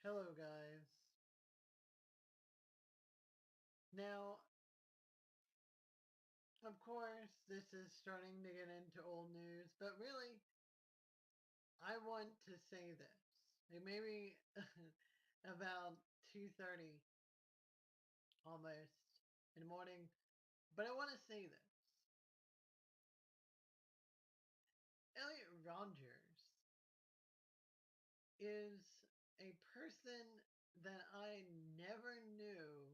Hello, guys. Now, of course, this is starting to get into old news, but really, I want to say this. It may be about 2:30 almost in the morning, but I want to say this. Elliot Rodgers is a person that I never knew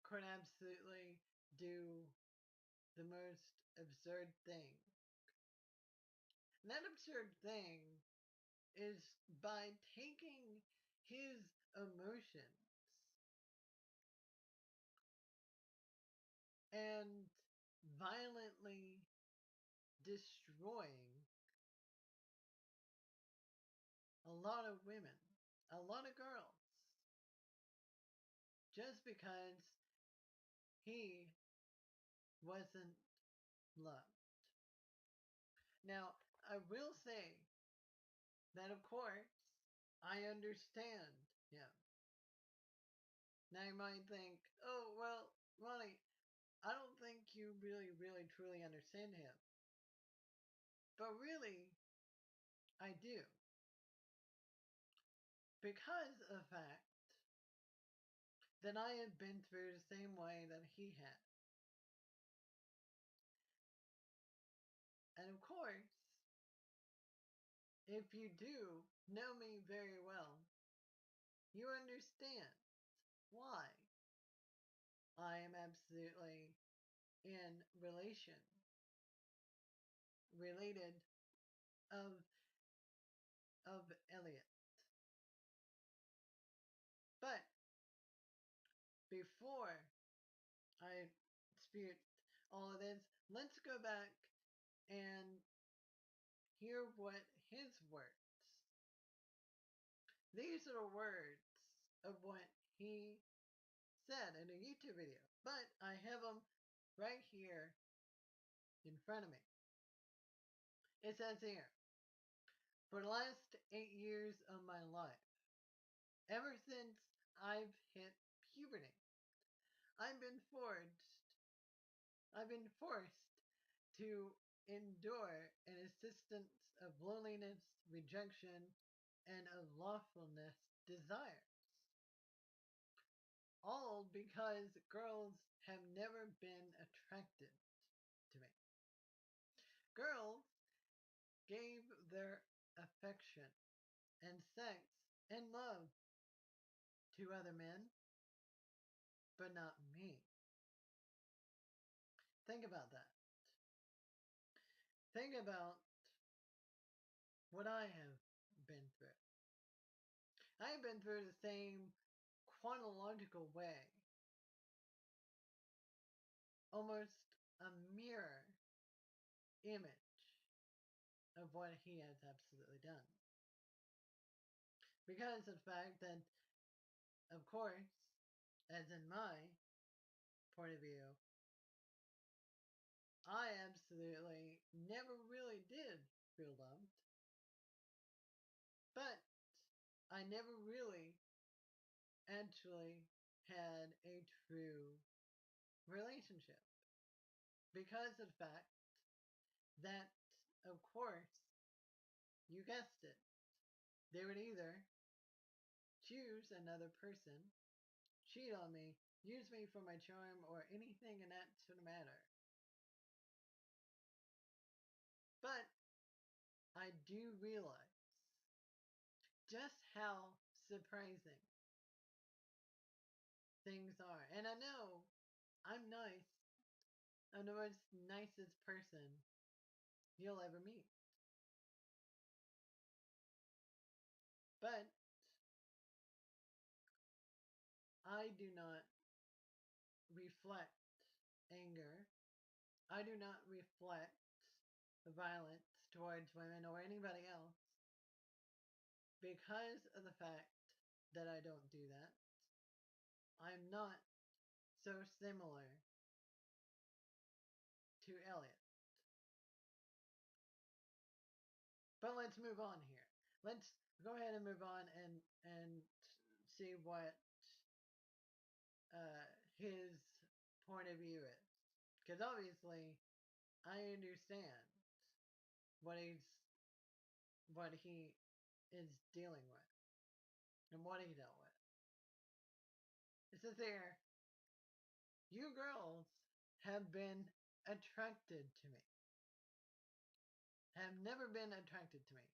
could absolutely do the most absurd thing. And that absurd thing is by taking his emotions and violently destroying a lot of women, a lot of girls, just because he wasn't loved. Now, I will say that, of course, I understand him. Now, you might think, oh, well, Ronnie, I don't think you really, truly understand him. But really, I do. Because of the fact that I have been through the same way that he had. And of course, if you do know me very well, you understand why I am absolutely in related of Elliot. But before I speak all of this, let's go back and hear what his words. These are the words of what he said in a YouTube video, but I have them right here in front of me. It says here, for the last 8 years of my life, ever since I've hit puberty, I've been forced, I've been forced to endure an existence of loneliness, rejection, and unlawfulness desires. All because girls have never been attracted to me. Girls gave their affection and sex and love to other men, but not me. Think about that. Think about what I have been through. I have been through the same chronological way, almost a mirror image of what he has absolutely done. Because of the fact that, of course, as in my point of view, I absolutely never really did feel loved, but I never really actually had a true relationship because of the fact that, of course, you guessed it, they would either choose another person, cheat on me, use me for my charm, or anything in that sort of matter. But I do realize just how surprising things are. And I know I'm nice. I'm the most nicest person you'll ever meet. But I do not reflect anger. I do not reflect violence towards women or anybody else because of the fact that I don't do that. I'm not so similar to Elliot. But let's move on here. Let's go ahead and move on and see what uh, his point of view is, because obviously I understand what he's what he is dealing with and what he dealt with. It says here, you girls have been attracted to me, have never been attracted to me.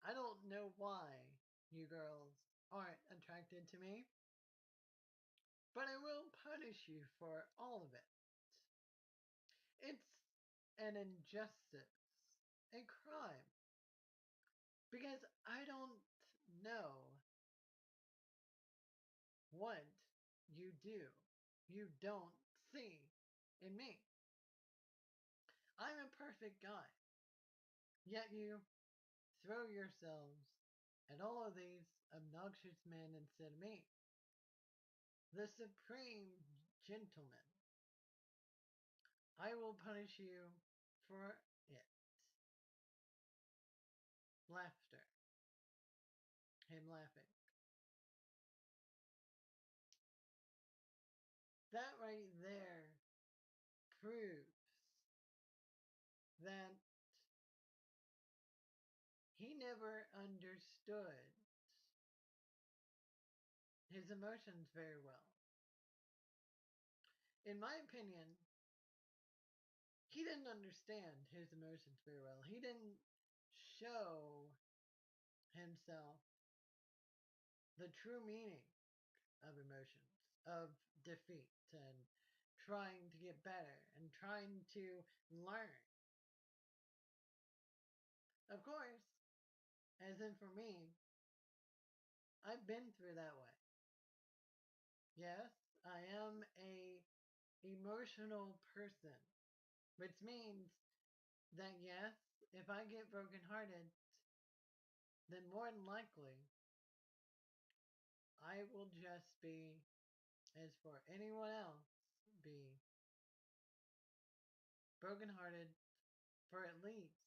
I don't know why you girls aren't attracted to me, but I will punish you for all of it. It's an injustice, a crime, because I don't know what you do, you don't see in me. I'm a perfect guy, yet you throw yourselves at all of these obnoxious men instead of me, the supreme gentleman. I will punish you for it. Laughter. Him laughing. That right there proves that he never understood his emotions very well. In my opinion, he didn't understand his emotions very well. He didn't show himself the true meaning of emotions, of defeat, and trying to get better, and trying to learn. Of course, as in for me, I've been through that way. Yes, I am a emotional person, which means that yes, if I get brokenhearted, then more than likely I will just be, as for anyone else, be brokenhearted for at least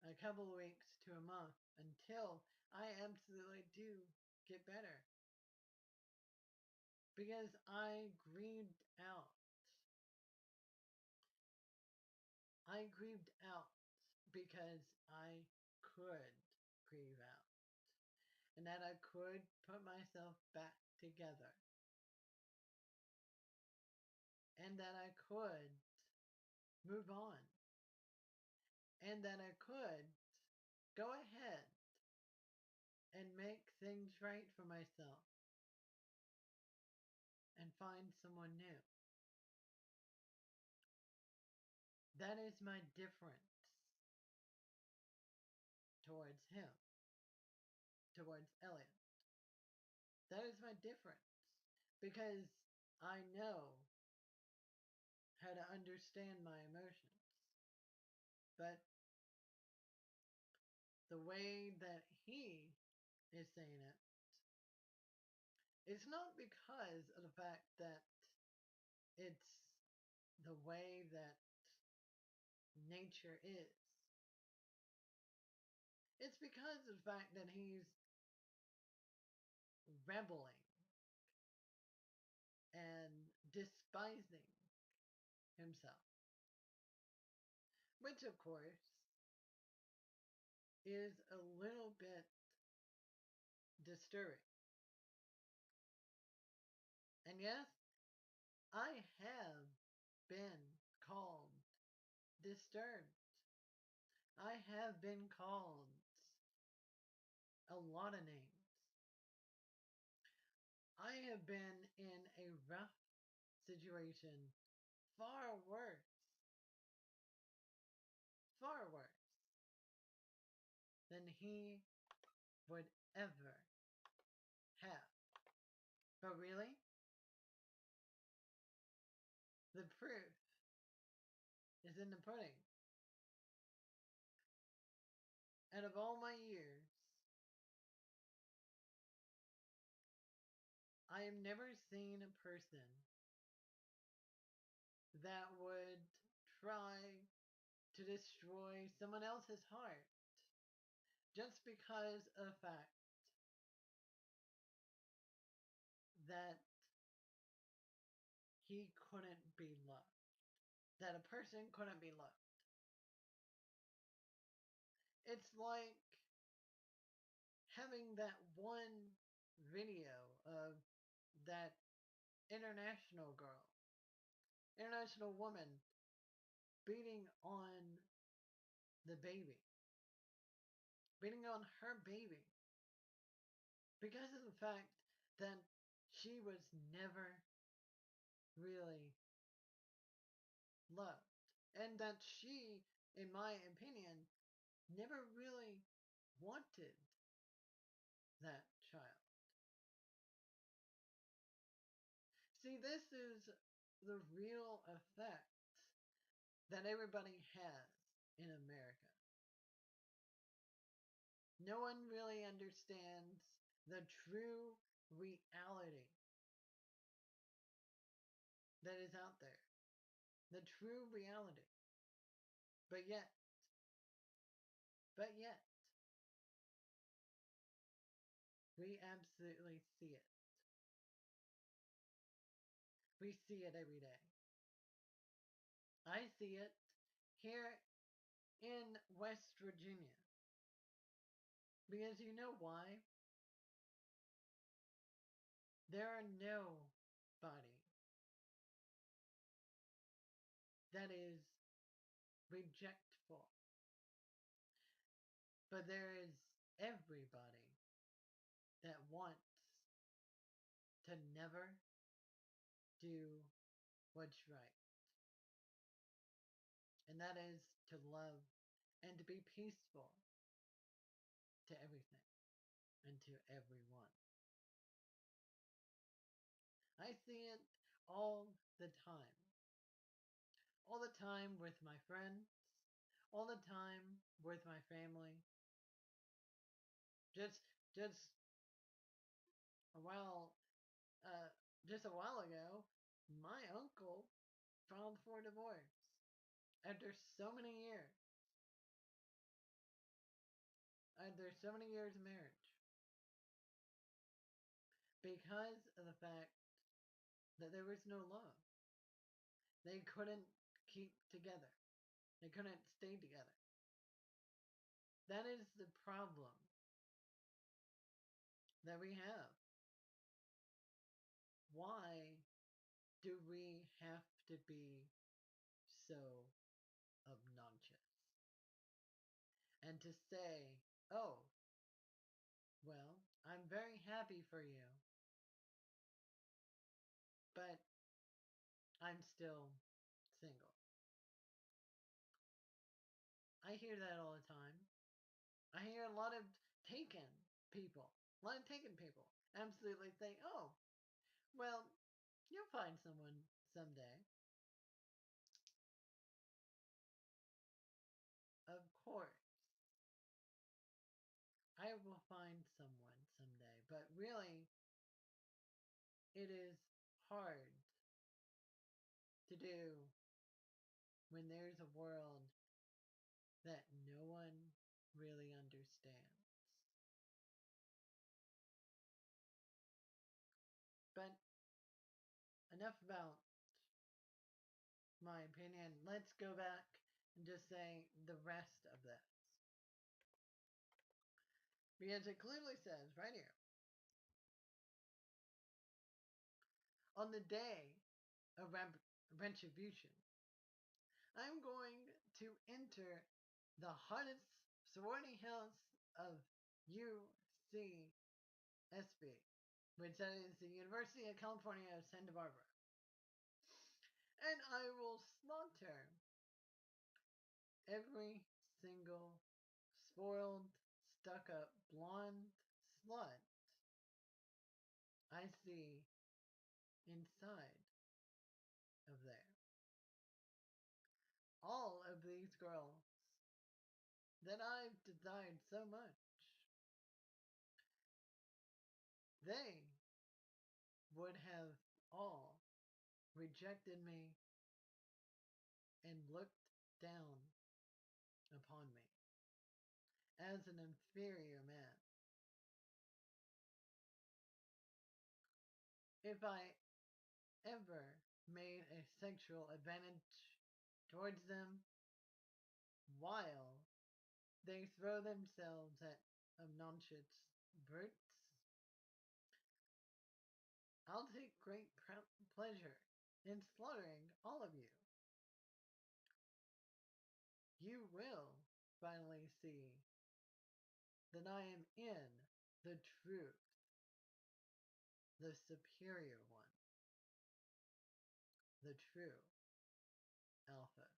a couple of weeks to a month until I absolutely do get better. Because I grieved out. I grieved out because I could grieve out. And that I could put myself back together. And that I could move on. And that I could go ahead and make things right for myself and find someone new. That is my difference towards him, towards Elliot. That is my difference because I know how to understand my emotions. But the way that he is saying it, it's not because of the fact that it's the way that nature is. It's because of the fact that he's rebelling and despising himself. Which, of course, is a little bit disturbing. And yes, I have been called disturbed. I have been called a lot of names. I have been in a rough situation far worse than he would ever have. But really, the proof is in the pudding. Out of all my years, I have never seen a person that would try to destroy someone else's heart just because of the fact that he couldn't be loved, that a person couldn't be loved. It's like having that one video of that international girl, international woman beating on the baby, beating on her baby because of the fact that she was never really loved. And that she, in my opinion, never really wanted that child. See, this is the real effect that everybody has in America. No one really understands the true reality that is out there. The true reality. But yet, but yet, we absolutely see it. We see it every day. I see it here in West Virginia. Because you know why? There are nobody that is rejectful. But there is everybody that wants to never do what's right. And that is to love and to be peaceful to everything and to everyone. I see it all the time. All the time with my friends, all the time with my family. Just just a while uh just a while ago, my uncle filed for divorce after so many years. After so many years of marriage. Because of the fact that there was no love. They couldn't keep together. They couldn't stay together. That is the problem that we have. Why do we have to be so obnoxious? And to say, oh, well, I'm very happy for you, but I'm still single. I hear that all the time. I hear a lot of taken people, a lot of taken people absolutely think, oh, well, you'll find someone someday. Of course, I will find someone someday, but really, it is hard to do when there's a world that no one really understands. But enough about my opinion. Let's go back and just say the rest of this. Because it clearly says right here, on the day of retribution, I'm going to enter the hottest sorority house of UCSB, which that is the University of California of Santa Barbara. And I will slaughter every single spoiled, stuck-up, blonde slut I see inside of there. All of these girls that I've desired so much, they would have all rejected me and looked down as an inferior man. If I ever made a sexual advantage towards them while they throw themselves at obnoxious brutes, I'll take great pleasure in slaughtering all of you. You will finally see that I am in the truth, the superior one, the true alpha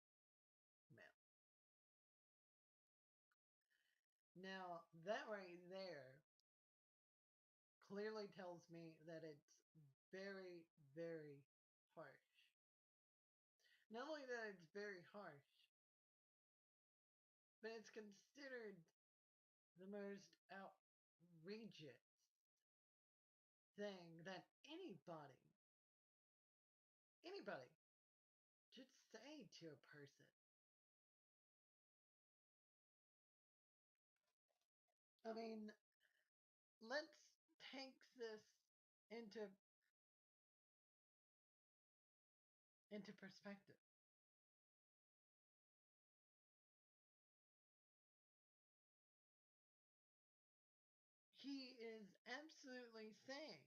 male. Now, that right there clearly tells me that it's very, very harsh. Not only that it's very harsh, but it's considered the most outrageous thing that anybody should say to a person. I mean, let's take this into perspective. He is absolutely saying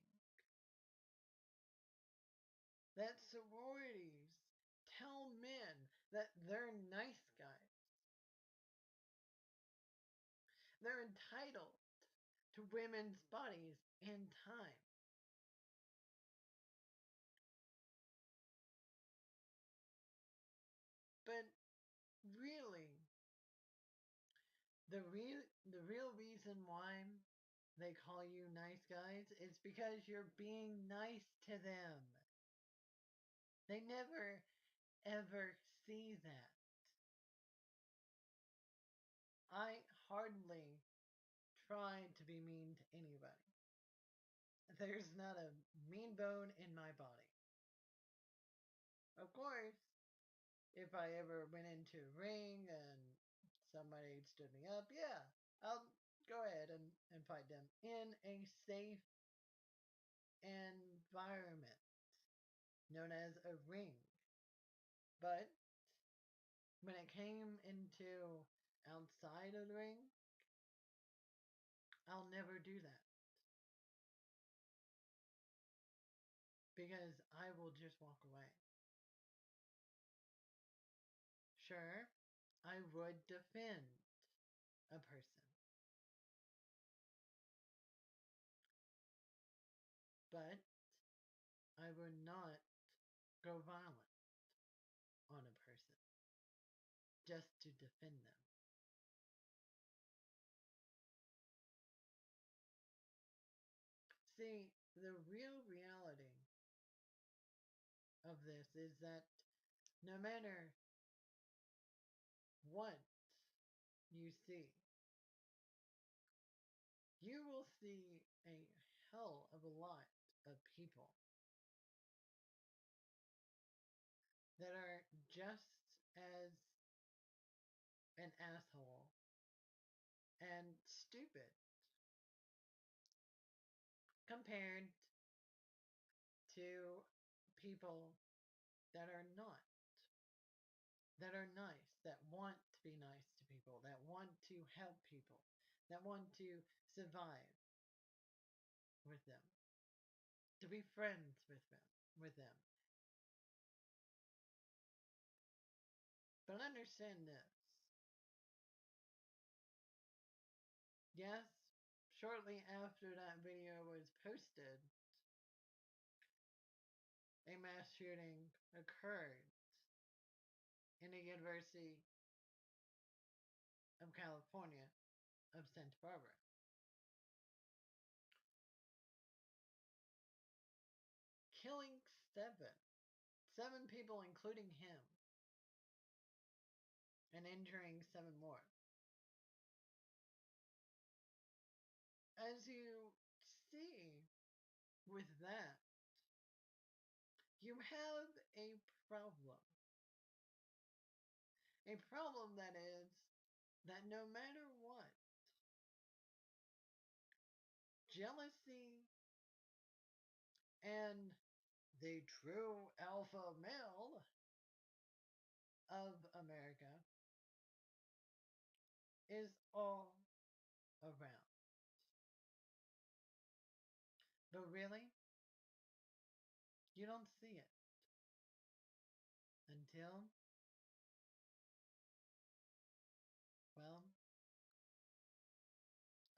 that sororities tell men that they're nice guys. They're entitled to women's bodies and time. But really, the real reason why they call you nice guys is because you're being nice to them. They never ever see that. I hardly try to be mean to anybody. There's not a mean bone in my body. Of course, if I ever went into a ring and somebody stood me up, yeah, I'll go ahead and fight them in a safe environment known as a ring. But when it came into outside of the ring, I'll never do that because I will just walk away. Sure, I would defend a person, but I would not go violent on a person just to defend them. See, the real reality of this is that no matter what you see, you will see a hell of a lot of people that are just as an asshole and stupid compared to people that are not, that are nice, that want to be nice to people, that want to help people, that want to survive with them, to be friends with them. But understand this. Yes, shortly after that video was posted, a mass shooting occurred in the University of California of Santa Barbara, killing seven people, including him, and injuring seven more. As you see with that, you have a problem. A problem that is that no matter what, jealousy and the true alpha male of America is all around. But really, you don't see it until, well,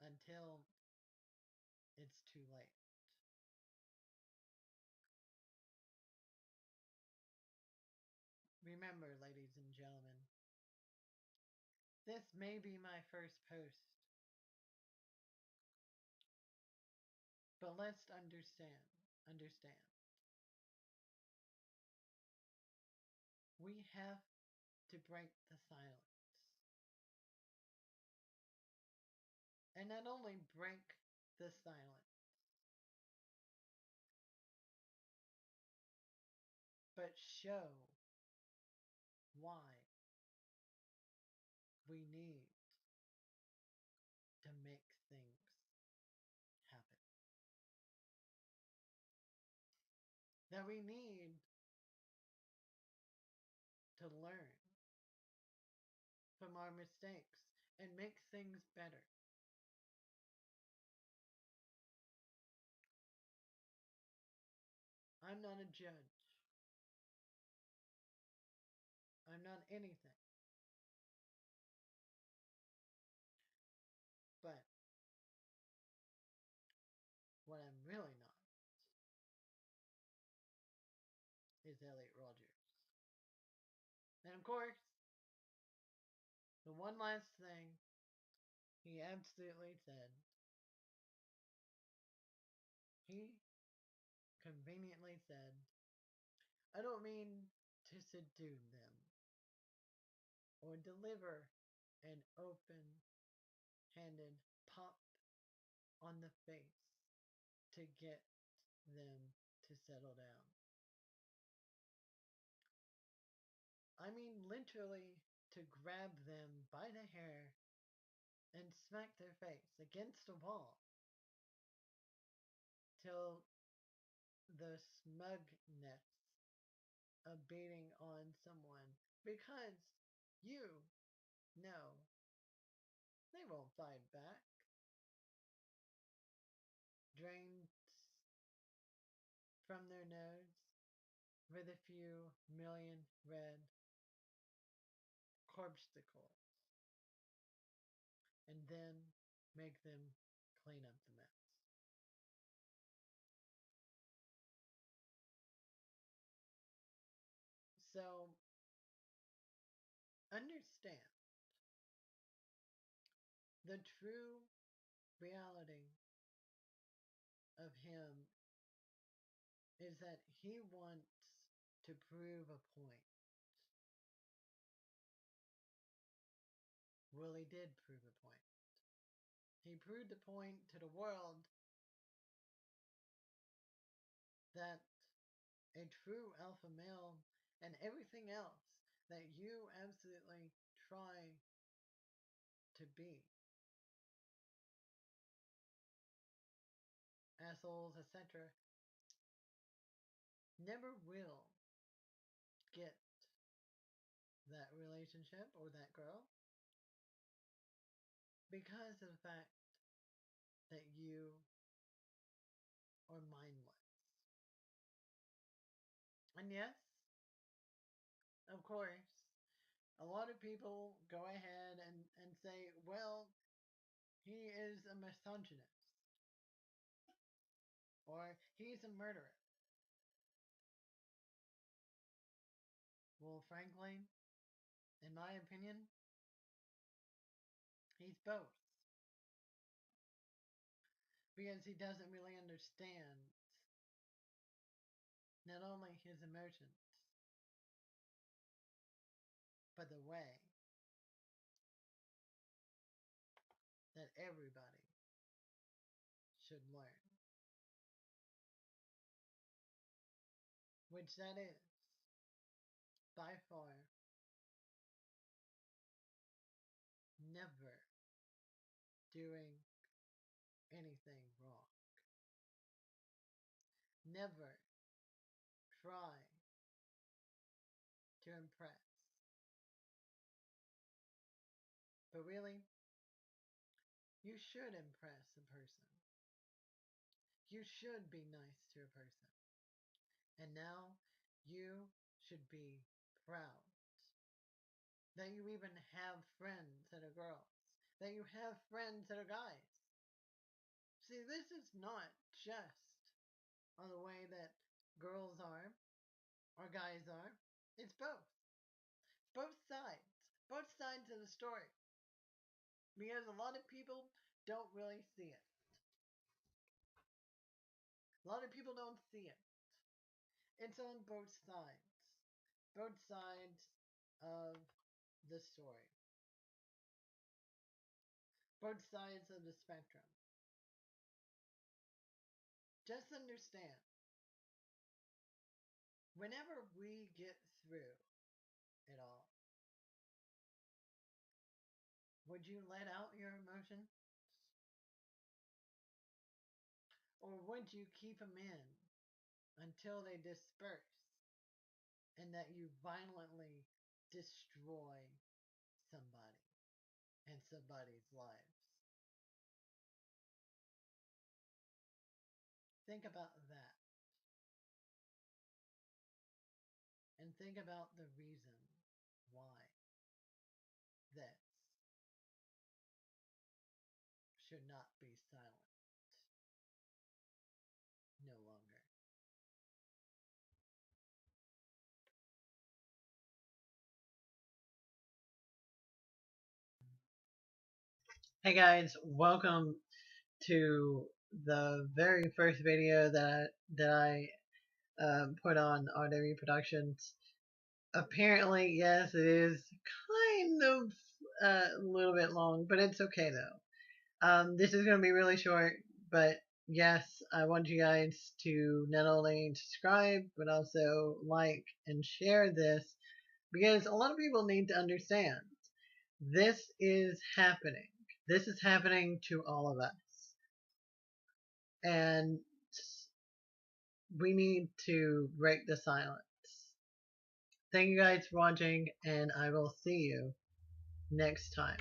until it's too late. Remember, ladies and gentlemen, this may be my first post, but let's understand. We have to break the silence. And not only break the silence, but show why we need to make things happen. That we need to learn from our mistakes and make things better. I'm not a judge. I'm not anything. But what I'm really not is Elliot Rodgers. And of course, the one last thing he absolutely said, he conveniently said, I don't mean to subdue them or deliver an open handed pop on the face to get them to settle down. I mean literally to grab them by the hair and smack their face against a wall till the smugness of beating on someone, because you know they won't fight back. Drains from their nose with a few million red corpuscles, and then make them clean up the mess. So understand the true reality of him is that he wants to prove a point. Well, he did prove a point. He proved a point to the world that a true alpha male and everything else that you absolutely try to be, assholes, etc., never will get that relationship or that girl because of the fact that you are mindless. And yes, of course, a lot of people go ahead and say, well, he is a misogynist or he's a murderer. Well, frankly, in my opinion, he's both. Because he doesn't really understand not only his emotions, but the way that everybody should learn. Which that is, by far, never doing anything wrong. never try to impress. But really, you should impress a person. You should be nice to a person. And now you should be proud that you even have friends that are girls, that you have friends that are guys. See, this is not just on the way that girls are or guys are. It's both. Both sides. Both sides of the story. Because a lot of people don't really see it. A lot of people don't see it. It's on both sides. Both sides of the story. Both sides of the spectrum. Just understand, whenever we get through it all, would you let out your emotions? Or would you keep them in until they disperse and that you violently destroy somebody and somebody's lives? Think about that. And think about the reason why this should not be silent no longer. Hey guys, welcome to the very first video that I put on RW Productions. Apparently, yes, it is kind of a little bit long, but it's okay though. This is going to be really short, but yes, I want you guys to not only subscribe, but also like and share this because a lot of people need to understand this is happening. This is happening to all of us. And we need to break the silence. Thank you guys for watching, and I will see you next time.